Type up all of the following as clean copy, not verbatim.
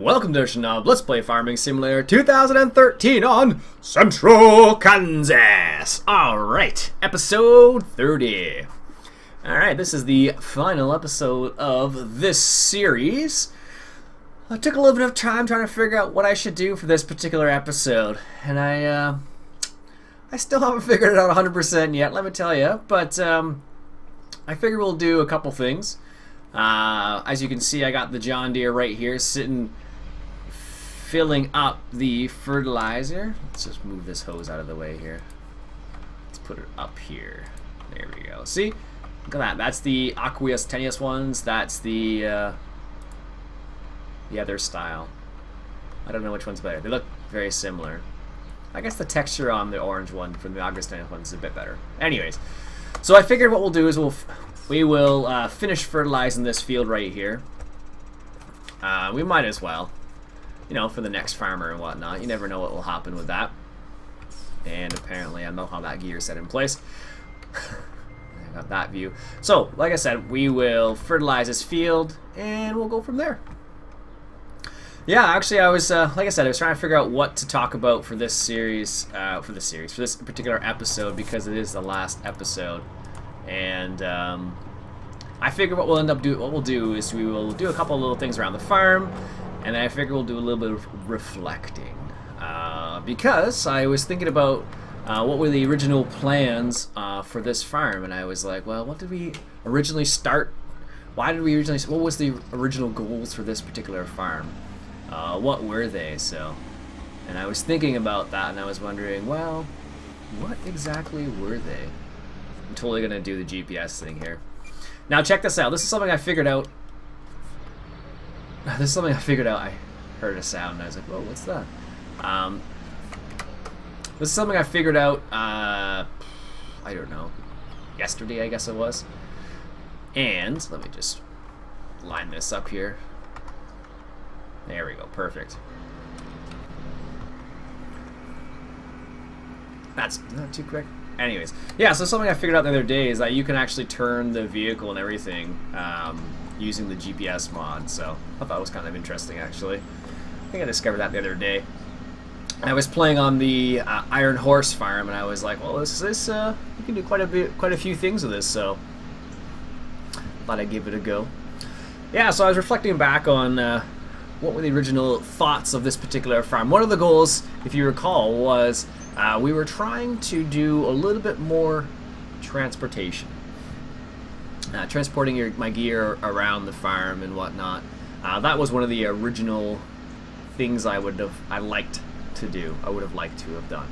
Welcome to Shinob Let's Play Farming Simulator 2013 on Central Kansas. Alright, episode 30. Alright, this is the final episode of this series. I took a little bit of time trying to figure out what I should do for this particular episode, and I still haven't figured it out 100% yet, let me tell you, but I figure we'll do a couple things. As you can see, I got the John Deere right here sitting filling up the fertilizer. Let's just move this hose out of the way here. Let's put it up here. There we go. See? Look at that. That's the aqueous tenuous ones. That's the other style. I don't know which one's better. They look very similar. I guess the texture on the orange one from the aqueous tenuous one is a bit better. Anyways, so I figured what we'll do is we will finish fertilizing this field right here. We might as well, you know, for the next farmer and whatnot. You never know what will happen with that. And apparently I know how that gear is set in place. I got that view. So, like I said, we will fertilize this field and we'll go from there. Yeah, actually I was, like I said, I was trying to figure out what to talk about for this series, for this particular episode, because it is the last episode. And I figure what we'll do is we will do a couple of little things around the farm, and then I figure we'll do a little bit of reflecting, because I was thinking about what were the original plans for this farm, and I was like, well, what did we originally start? Why did we originally? What was the original goals for this particular farm? What were they? So, and I was thinking about that, and I was wondering, well, what exactly were they? I'm totally gonna do the GPS thing here. Now check this out. This is something I figured out. I heard a sound and I was like, whoa, what's that? This is something I figured out, I don't know, yesterday I guess it was. And let me just line this up here. There we go, perfect. That's not too quick. Anyways, yeah, so something I figured out the other day is that you can actually turn the vehicle and everything using the GPS mod, so I thought it was kind of interesting, actually. I think I discovered that the other day. I was playing on the Iron Horse farm, and I was like, well, you can do quite a few things with this, so thought I'd give it a go. Yeah, so I was reflecting back on what were the original thoughts of this particular farm. One of the goals, if you recall, was we were trying to do a little bit more transportation. Transporting my gear around the farm and whatnot. That was one of the original things I would have liked to do. I would have liked to have done.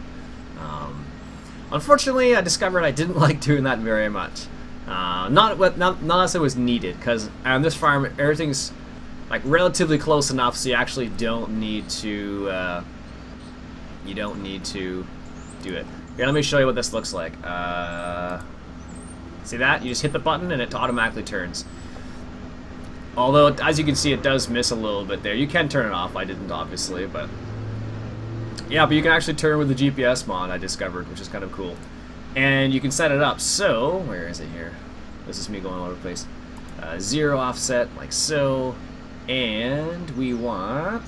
Unfortunately, I discovered I didn't like doing that very much. Not unless it was needed, because on this farm everything's like relatively close enough, so you actually don't need to. You don't need to do it. Here, let me show you what this looks like. See that? You just hit the button and it automatically turns. Although, as you can see, it does miss a little bit there. You can turn it off. I didn't, obviously, but yeah, but you can actually turn with the GPS mod, I discovered, which is kind of cool. And you can set it up so, where is it here? This is me going all over the place. 0 offset, like so. And we want,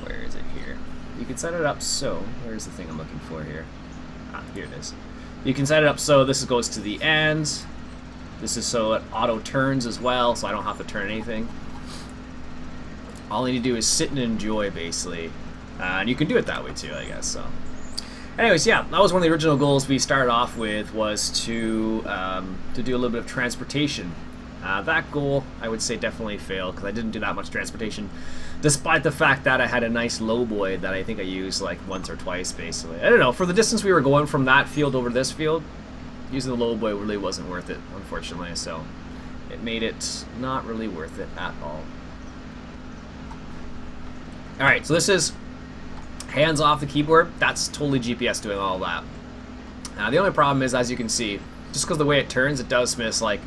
where is it here? You can set it up so, where's the thing I'm looking for here? Ah, here it is. You can set it up so this goes to the end. This is so it auto turns as well, so I don't have to turn anything. All I need to do is sit and enjoy, basically. And you can do it that way too, I guess. So, anyways, yeah, that was one of the original goals we started off with, was to do a little bit of transportation. That goal, I would say, definitely failed, because I didn't do that much transportation, despite the fact that I had a nice lowboy that I think I used like once or twice, basically. I don't know, for the distance we were going from that field over to this field, using the lowboy really wasn't worth it, unfortunately, so it made it not really worth it at all. Alright, so this is hands off the keyboard. That's totally GPS doing all that. The only problem is, as you can see, just because the way it turns, it does miss like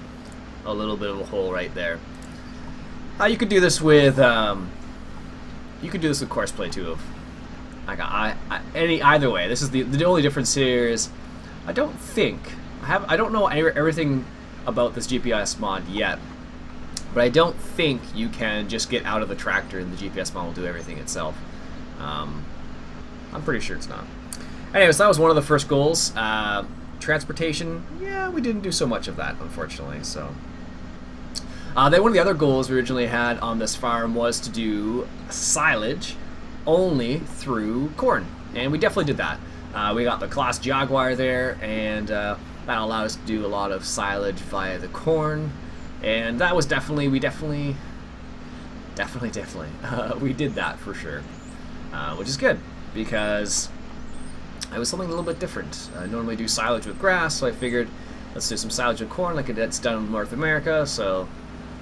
a little bit of a hole right there. You could do this with Courseplay too. Either way, this is the only difference here is I don't know everything about this GPS mod yet. But I don't think you can just get out of the tractor and the GPS mod will do everything itself. I'm pretty sure it's not. Anyways, that was one of the first goals. Transportation, yeah, we didn't do so much of that, unfortunately. So, then one of the other goals we originally had on this farm was to do silage only through corn, and we definitely did that. We got the Class Jaguar there, and that allowed us to do a lot of silage via the corn, and that was definitely, we did that for sure, which is good because it was something a little bit different. I normally do silage with grass, so I figured let's do some silage with corn like it's done in North America, so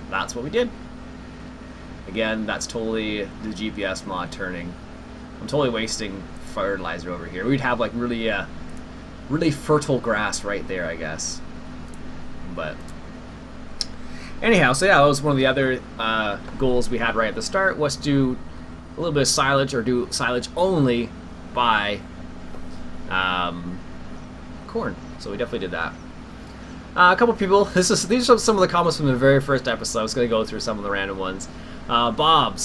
that's what we did. Again, that's totally the GPS mod turning. I'm totally wasting fertilizer over here. We'd have like really fertile grass right there, I guess. But anyhow, so yeah, that was one of the other goals we had right at the start, was to do a little bit of silage, or do silage only by corn. So we definitely did that. A couple people, these are some of the comments from the very first episode. I was going to go through some of the random ones. Bob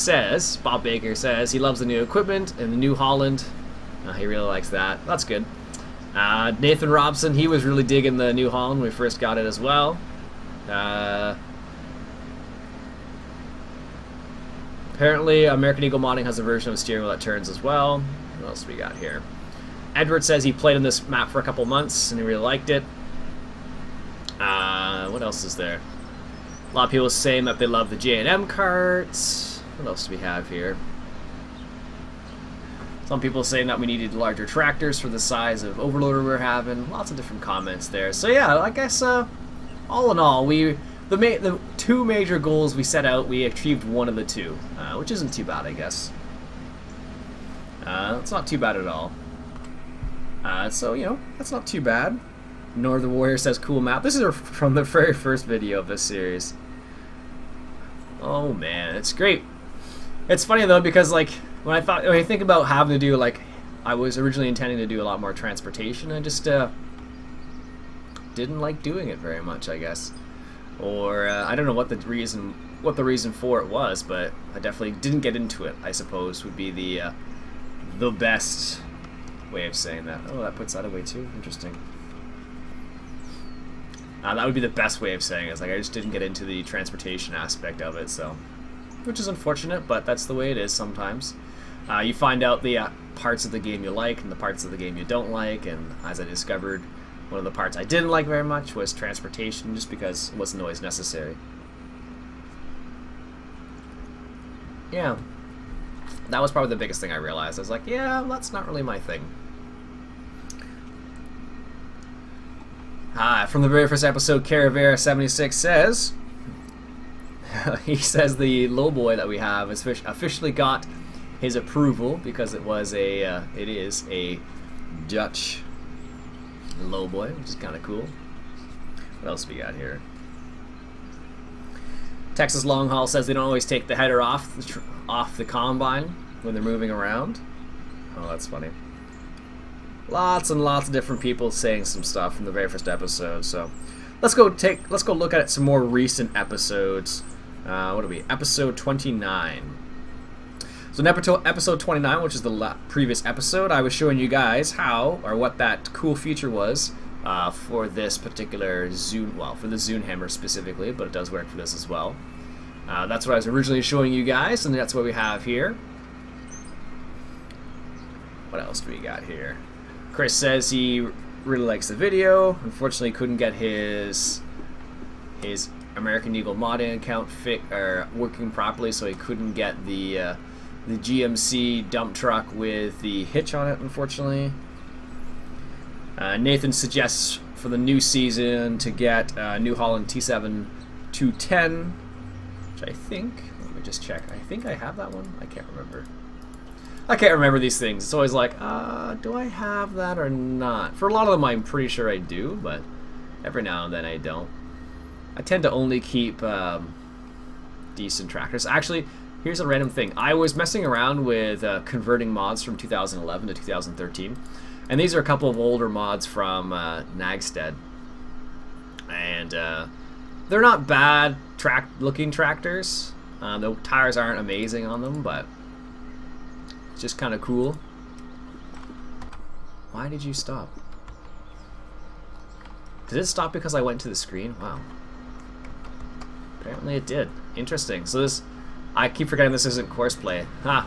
Baker says he loves the new equipment and the New Holland. He really likes that. That's good. Nathan Robson, he was really digging the New Holland when we first got it as well. Apparently, American Eagle Modding has a version of steering wheel that turns as well. What else we got here? Edward says he played on this map for a couple months and he really liked it. What else is there? A lot of people saying that they love the J&M carts. What else do we have here? Some people saying that we needed larger tractors for the size of overloader we're having. Lots of different comments there. So yeah, I guess all in all, the two major goals we set out, we achieved one of the two, which isn't too bad, I guess. It's not too bad at all. So, you know, that's not too bad. Northern Warrior says, cool map. This is from the very first video of this series. Oh man, it's great. It's funny though, because like when I think about having to do, like, I was originally intending to do a lot more transportation, I just didn't like doing it very much, I guess. Or I don't know what the reason for it was, but I definitely didn't get into it, I suppose would be the best way of saying that. Oh, that puts that away too. Interesting. That would be the best way of saying it. It's like I just didn't get into the transportation aspect of it, so, which is unfortunate, but that's the way it is sometimes. You find out the parts of the game you like and the parts of the game you don't like, and as I discovered, one of the parts I didn't like very much was transportation, just because it wasn't always necessary. Yeah, that was probably the biggest thing I realized. I was like, yeah, that's not really my thing. From the very first episode, Caravera76 says, he says the lowboy that we have has officially got his approval because it is a Dutch lowboy, which is kind of cool. What else we got here? Texas Long Haul says they don't always take the header off the combine when they're moving around. Oh, that's funny. Lots and lots of different people saying some stuff from the very first episode. So let's go look at some more recent episodes. What are we? Episode 29. So in episode 29, which is the previous episode, I was showing you guys how, or what that cool feature was for this particular Zune, well, for the Zune hammer specifically, but it does work for this as well. That's what I was originally showing you guys, and that's what we have here. What else do we got here? Chris says he really likes the video. Unfortunately, couldn't get his American Eagle modding account working properly, so he couldn't get the GMC dump truck with the hitch on it, unfortunately. Nathan suggests for the new season to get New Holland T7 210, which I think, let me just check, I think I have that one. I can't remember. I can't remember these things. It's always like, do I have that or not? For a lot of them, I'm pretty sure I do, but every now and then I don't. I tend to only keep decent tractors. Actually, here's a random thing. I was messing around with converting mods from 2011 to 2013, and these are a couple of older mods from Nagstead. And they're not bad looking tractors. The tires aren't amazing on them, but it's just kind of cool. Why did you stop? Did it stop because I went to the screen? Wow. Apparently it did. Interesting. So this, I keep forgetting this isn't courseplay. Huh.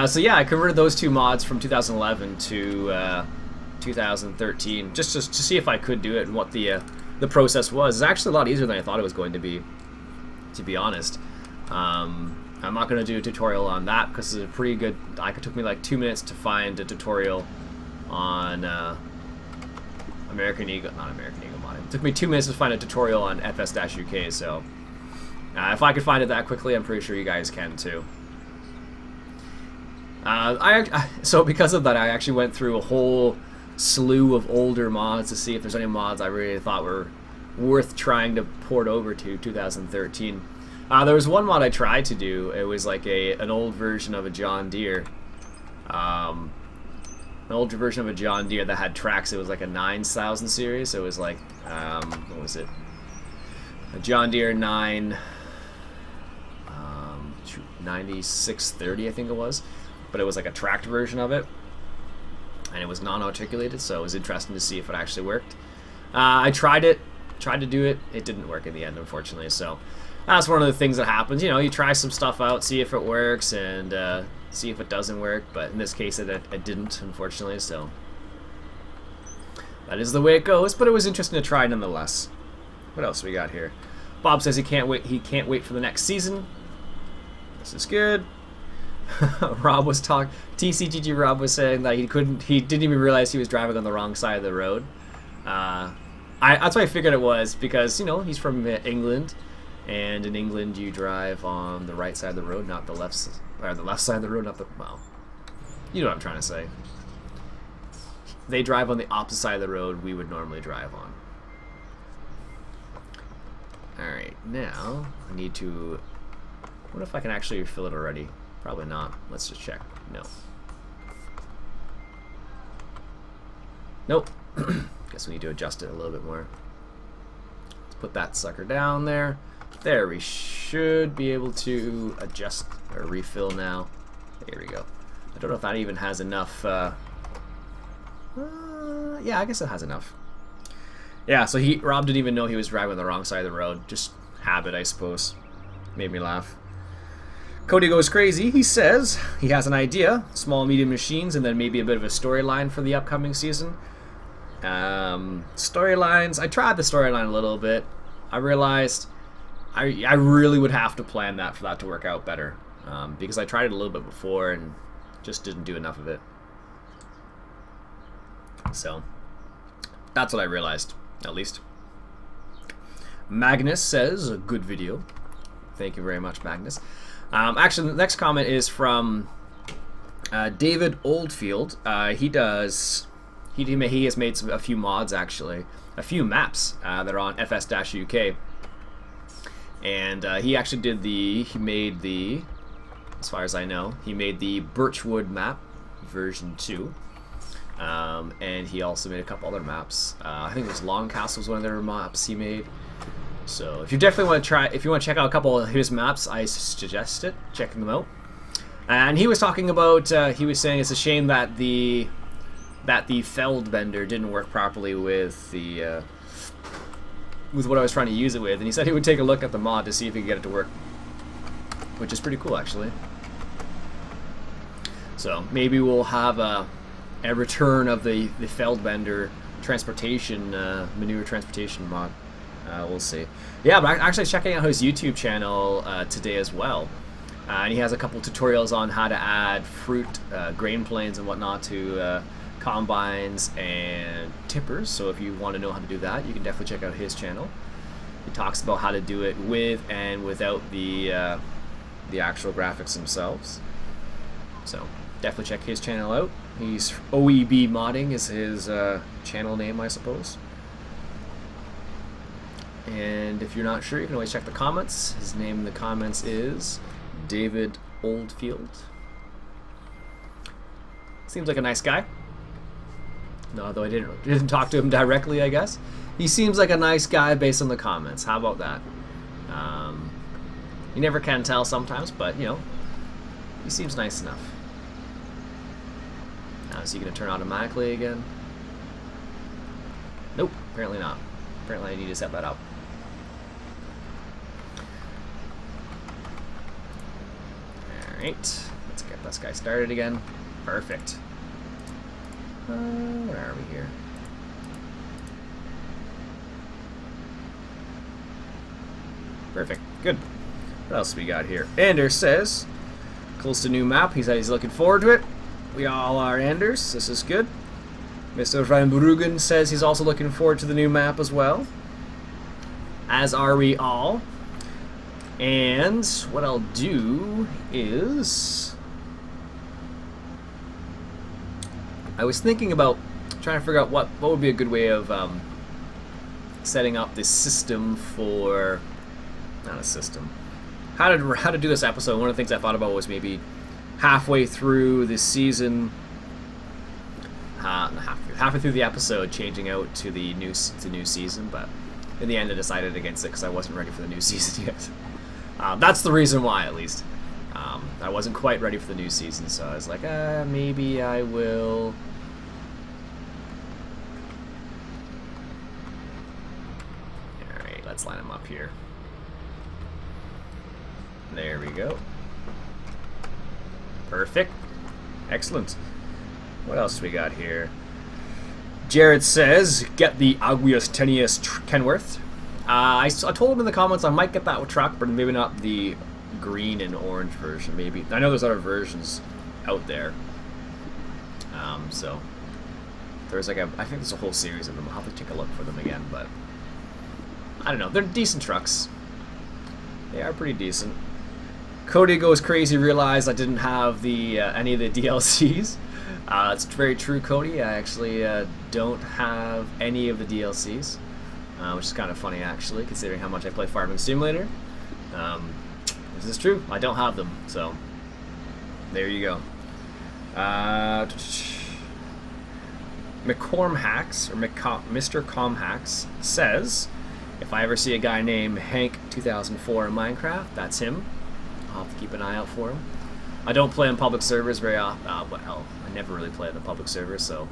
So yeah, I converted those two mods from 2011 to 2013 just to see if I could do it and what the process was. It's actually a lot easier than I thought it was going to be honest. I'm not going to do a tutorial on that because it's a pretty good... It took me like 2 minutes to find a tutorial on American Eagle... Not American Eagle modding. It took me 2 minutes to find a tutorial on FS-UK, so... if I could find it that quickly, I'm pretty sure you guys can too. So because of that, I actually went through a whole slew of older mods to see if there's any mods I really thought were worth trying to port over to 2013. There was one mod I tried to do. It was like an old version of a John Deere. An older version of a John Deere that had tracks. It was like a 9000 series. It was like, what was it? A John Deere 9630, I think it was. But it was like a tracked version of it. And it was non-articulated, so it was interesting to see if it actually worked. I tried to do it. It didn't work in the end, unfortunately, so that's one of the things that happens. You know, you try some stuff out, see if it works, and see if it doesn't work, but in this case it didn't, unfortunately, so that is the way it goes, but it was interesting to try nonetheless. What else we got here? Bob says he can't wait for the next season. This is good. Rob was TCGG Rob was saying that he didn't even realize he was driving on the wrong side of the road. That's what I figured it was, because, you know, he's from England, and in England you drive on the right side of the road, not the left, or the left side of the road, not the, well, you know what I'm trying to say. They drive on the opposite side of the road we would normally drive on. Alright, now I need to, what if I can actually refill it already? Probably not. Let's just check. No. Nope. Guess we need to adjust it a little bit more. Let's put that sucker down there. There, we should be able to adjust or refill now. There we go. I don't know if that even has enough. Yeah, I guess it has enough. Yeah, so Rob didn't even know he was driving on the wrong side of the road. Just habit, I suppose. Made me laugh. Cody goes crazy. He says he has an idea. Small, medium machines, and then maybe a bit of a storyline for the upcoming season. Storylines. I tried the storyline a little bit. I realized I really would have to plan that for that to work out better. Because I tried it a little bit before and just didn't do enough of it. So, that's what I realized, at least. Magnus says, a good video. Thank you very much, Magnus. Actually, the next comment is from David Oldfield. He has made a few mods, actually, a few maps that are on FS-UK, and he actually made the, as far as I know, he made the Birchwood map version 2, and he also made a couple other maps. I think it was Longcastle was one of their maps he made. So if you definitely want to check out a couple of his maps, I suggest checking them out. And he was talking about, he was saying it's a shame that the feld bender didn't work properly with the with what I was trying to use it with, and he said he would take a look at the mod to see if he could get it to work, which is pretty cool, actually. So maybe we'll have a return of the feld bender transportation manure transportation mod. We'll see. Yeah, but I'm actually checking out his YouTube channel today as well. And he has a couple tutorials on how to add fruit, grain planes and whatnot to combines and tippers. So if you want to know how to do that, you can definitely check out his channel. He talks about how to do it with and without the actual graphics themselves. So definitely check his channel out. He's OEB Modding is his channel name, I suppose. And if you're not sure, you can always check the comments. His name in the comments is David Oldfield. Seems like a nice guy. Although I didn't talk to him directly, I guess. He seems like a nice guy based on the comments. How about that? You never can tell sometimes, but, you know, he seems nice enough. Now, is he going to turn automatically again? Nope, apparently not. Apparently I need to set that up. Alright, let's get this guy started again. Perfect. Where are we here? Perfect, good. What else we got here? Anders says, close to new map. He said he's looking forward to it. We all are, Anders. This is good. Mr. Van Bruggen says he's also looking forward to the new map as well. As are we all. And what I'll do is... I was thinking about trying to figure out what would be a good way of setting up this system for... Not a system. How to do this episode. One of the things I thought about was maybe halfway through this season, halfway through the episode, changing out to the new season. But in the end, I decided against it because I wasn't ready for the new season yet. That's the reason why, at least. I wasn't quite ready for the new season, so I was like, maybe I will. All right, let's line them up here. There we go. Perfect. Excellent. What else we got here? Jared says, get the Aguius Tenuous Kenworth. I told him in the comments I might get that truck, but maybe not the green and orange version. Maybe. I know there's other versions out there. So there's like I think there's a whole series of them. I'll have to take a look for them again, but I don't know. They're decent trucks. They are pretty decent. Cody goes crazy, realized I didn't have the any of the DLCs. It's very true, Cody. I actually don't have any of the DLCs, which is kind of funny, actually, considering how much I play Farming Simulator. This is true. I don't have them, so there you go. McCormhacks, or Mr. Comhacks, says, if I ever see a guy named Hank 2004 in Minecraft, that's him. I'll have to keep an eye out for him. I don't play on public servers very often. Well, I never really play on the public servers, so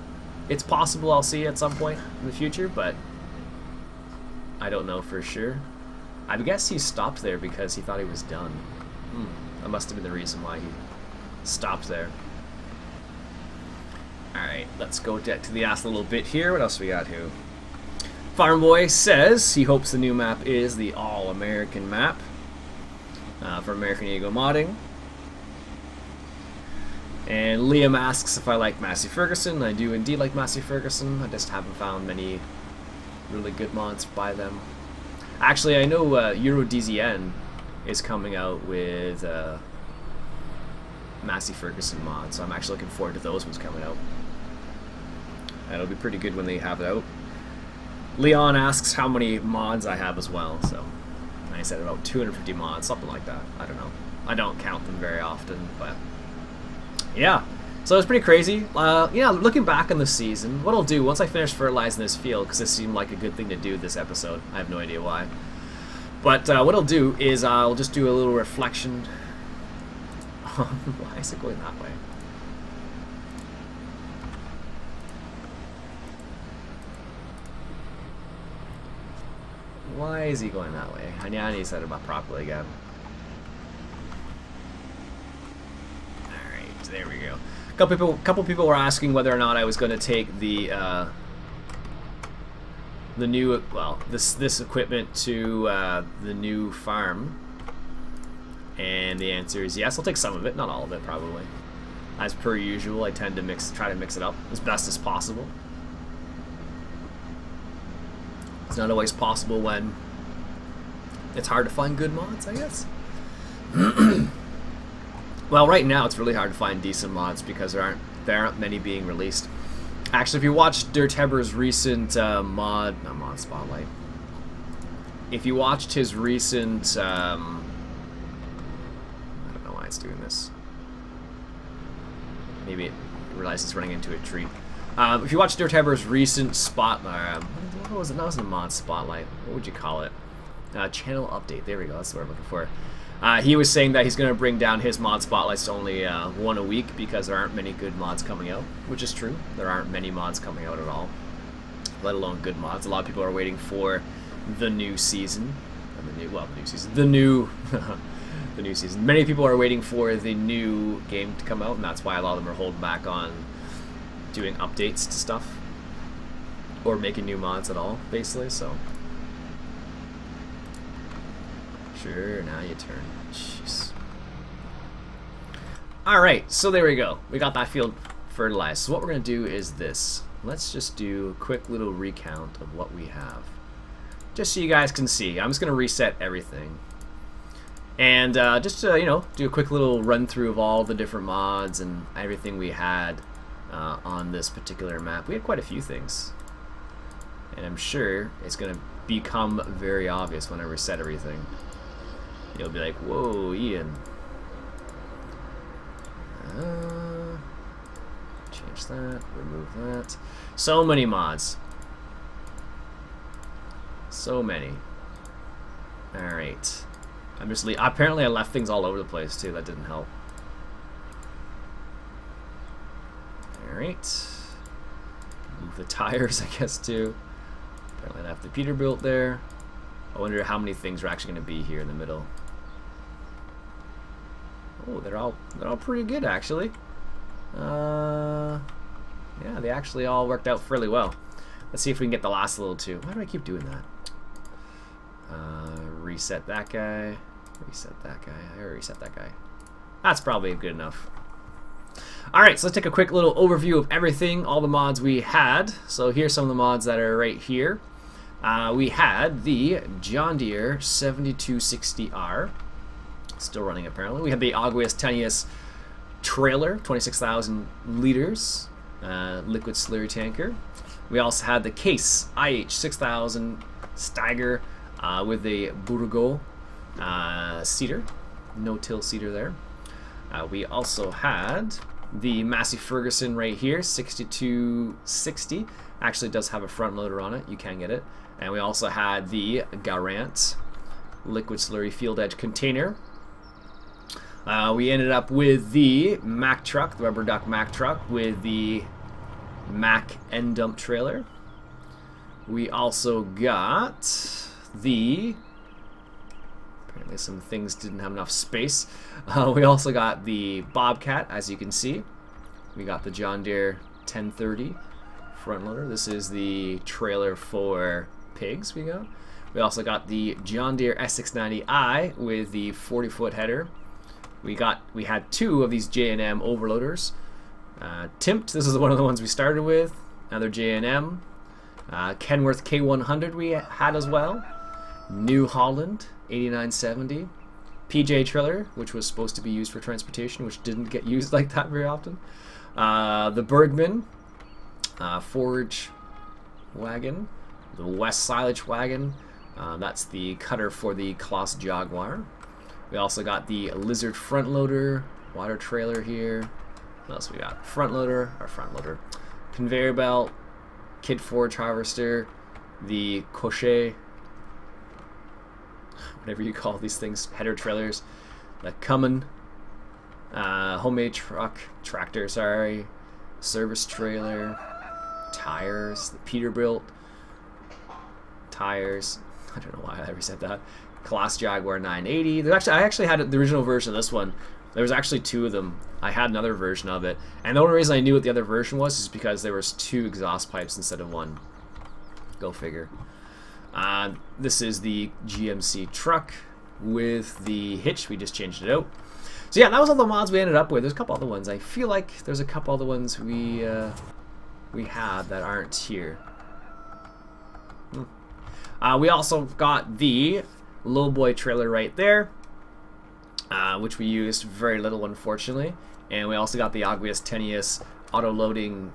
it's possible I'll see it at some point in the future, but I don't know for sure. I guess he stopped there because he thought he was done. That must have been the reason why he stopped there. Alright, let's go to the last little bit here. What else we got here? Farm Boy says he hopes the new map is the all-American map. For American Eagle modding. And Liam asks if I like Massey Ferguson. I do indeed like Massey Ferguson. I just haven't found many really good mods by them. Actually, I know EuroDZN is coming out with Massey Ferguson mods, so I'm actually looking forward to those ones coming out. It'll be pretty good when they have it out. Leon asks how many mods I have as well, so I said about 250 mods, something like that. I don't know. I don't count them very often, but yeah. So it's pretty crazy. Yeah, looking back on the season, what I'll do once I finish fertilizing this field, because this seemed like a good thing to do this episode. I have no idea why. But what I'll do is I'll just do a little reflection. Why is it going that way? Why is he going that way? I need to set him up properly again. Alright, there we go. A couple people were asking whether or not I was going to take the new, well, this equipment to the new farm. And the answer is yes. I'll take some of it, not all of it, probably. As per usual, I tend to try to mix it up as best as possible. It's not always possible when it's hard to find good mods, I guess. Well, right now it's really hard to find decent mods because there aren't many being released. Actually, if you watched Dirtebber's recent not mod spotlight. If you watched his recent I don't know why it's doing this. Maybe it realizes it's running into a tree. If you watch Dirttiber's recent spotlight, what was it? That wasn't a mod spotlight. What would you call it? Channel update. There we go. That's the word I'm looking for. He was saying that he's going to bring down his mod spotlights to only one a week because there aren't many good mods coming out, which is true. There aren't many mods coming out at all, let alone good mods. A lot of people are waiting for the new season. The new the new season. Many people are waiting for the new game to come out, and that's why a lot of them are holding back on doing updates to stuff or making new mods at all, basically. So sure, now you turn. Jeez. Alright, so there we go. We got that field fertilized. So what we're going to do is this. Let's just do a quick little recount of what we have. Just so you guys can see. I'm just going to reset everything. And just to, you know, do a quick little run through of all the different mods and everything we had on this particular map. We had quite a few things. And I'm sure it's going to become very obvious when I reset everything. You'll be like, whoa, Ian. Change that, remove that. So many mods. So many. Alright. I'm just apparently I left things all over the place too. That didn't help. Alright. Move the tires, I guess, too. Apparently I left the Peterbilt there. I wonder how many things are actually going to be here in the middle. Oh, they're all pretty good, actually. Yeah, they actually all worked out fairly well. Let's see if we can get the last little two. Why do I keep doing that? Reset that guy. Reset that guy. I already reset that guy. That's probably good enough. Alright, so let's take a quick little overview of everything, all the mods we had. So here's some of the mods that are right here. We had the John Deere 7260R. Still running, apparently. We had the Aguas Tenuous trailer, 26,000 liters, liquid slurry tanker. We also had the Case IH 6000 Steiger with a Burgo seeder, no-till seeder there. We also had the Massey Ferguson right here, 6260. Actually does have a front loader on it. You can get it. And we also had the Garant liquid slurry field edge container. We ended up with the Mack truck, the rubber duck Mack truck with the Mack end dump trailer. We also got the, apparently some things didn't have enough space. We also got the Bobcat, as you can see. We got the John Deere 1030 front loader. This is the trailer for pigs we got. We also got the John Deere S690i with the 40-foot header. We had two of these J&M overloaders. Timpt, this is one of the ones we started with. Another J&M. Kenworth K100 we had as well. New Holland 8970. PJ trailer, which was supposed to be used for transportation, which didn't get used like that very often. The Bergman forage wagon. The West Silage wagon. That's the cutter for the Kloss Jaguar. We also got the Lizard front loader, water trailer here. What else we got? Front loader, conveyor belt, kid forage harvester, the Cochet, whatever you call these things, header trailers, the Cummin, homemade tractor, sorry, service trailer, tires, the Peterbilt, tires. I don't know why I ever said that. Kloss Jaguar 980. I actually had the original version of this one. There was actually two of them. I had another version of it, and the only reason I knew what the other version was is because there was two exhaust pipes instead of one. Go figure. This is the GMC truck with the hitch. We just changed it out. So yeah, that was all the mods we ended up with. There's a couple other ones. I feel like there's a couple other ones we had that aren't here. We also got the Lowboy trailer right there, which we used very little, unfortunately. And we also got the Aguas Tenuous auto-loading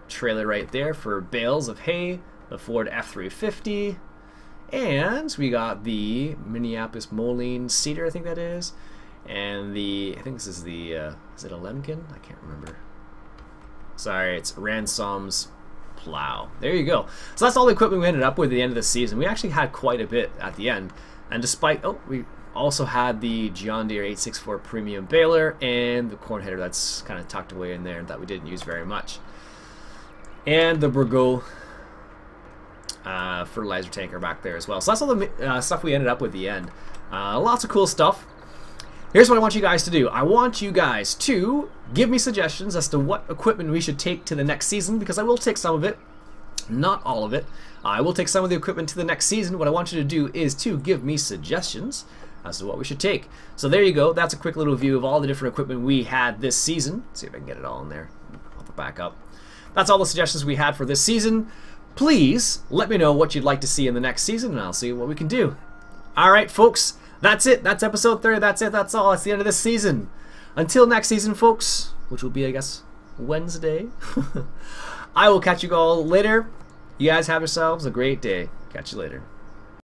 trailer right there for bales of hay, the Ford F350, and we got the Minneapolis Moline seeder, I think that is, and the, I think this is the, is it a Lemkin? I can't remember. Sorry, it's Ransom's plow. There you go. So that's all the equipment we ended up with at the end of the season. We actually had quite a bit at the end. And despite, we also had the John Deere 864 Premium Baler and the corn header that's kind of tucked away in there that we didn't use very much. And the Burgo fertilizer tanker back there as well. So that's all the stuff we ended up with at the end. Lots of cool stuff. Here's what I want you guys to do. I want you guys to give me suggestions as to what equipment we should take to the next season, because I will take some of it, not all of it. I will take some of the equipment to the next season. What I want you to do is to give me suggestions as to what we should take. So there you go. That's a quick little view of all the different equipment we had this season. Let's see if I can get it all in there. I'll put it back up. That's all the suggestions we had for this season. Please let me know what you'd like to see in the next season, and I'll see what we can do. All right, folks. That's it. That's episode 30. That's it. That's all. That's the end of this season. Until next season, folks, which will be, I guess, Wednesday. I will catch you all later. You guys have yourselves a great day. Catch you later.